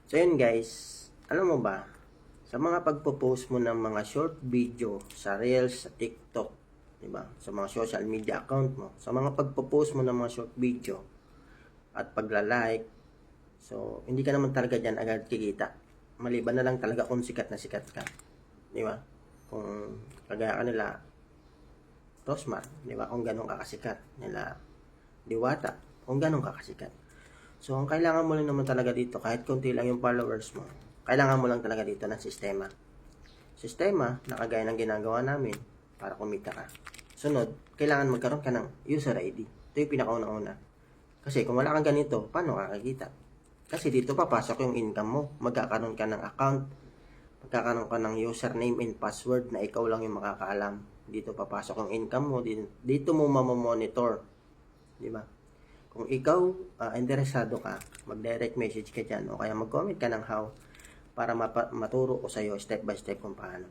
So yun guys, alam mo ba, sa mga pagpo-post mo ng mga short video sa Reels, sa TikTok, di ba? Sa mga social media account mo, sa mga pagpo-post mo ng mga short video at pagla-like, so hindi ka naman talaga diyan agad kikita. Maliban na lang talaga kung sikat na sikat ka, di ba? Kung kagaya kanila, Rosmar, di ba? Kung ganun ka kasikat, nila Diwata, kung ganun ka kasikat. So, ang kailangan mo lang naman talaga dito, kahit konti lang yung followers mo, kailangan mo lang talaga dito ng sistema. Sistema na kagaya ng ginagawa namin para kumita ka. Sunod, kailangan magkaroon ka ng user ID. Ito yung pinakauna-una. Kasi kung wala kang ganito, paano kakakita? Kasi dito papasok yung income mo. Magkakaroon ka ng account, magkakaroon ka ng username and password na ikaw lang yung makakaalam. Dito papasok yung income mo, dito mo mamamonitor. Di ba? Kung ikaw interesado ka, mag-direct message ka dyan o kaya mag-comment ka ng how para maturo ko sa'yo step by step kung paano.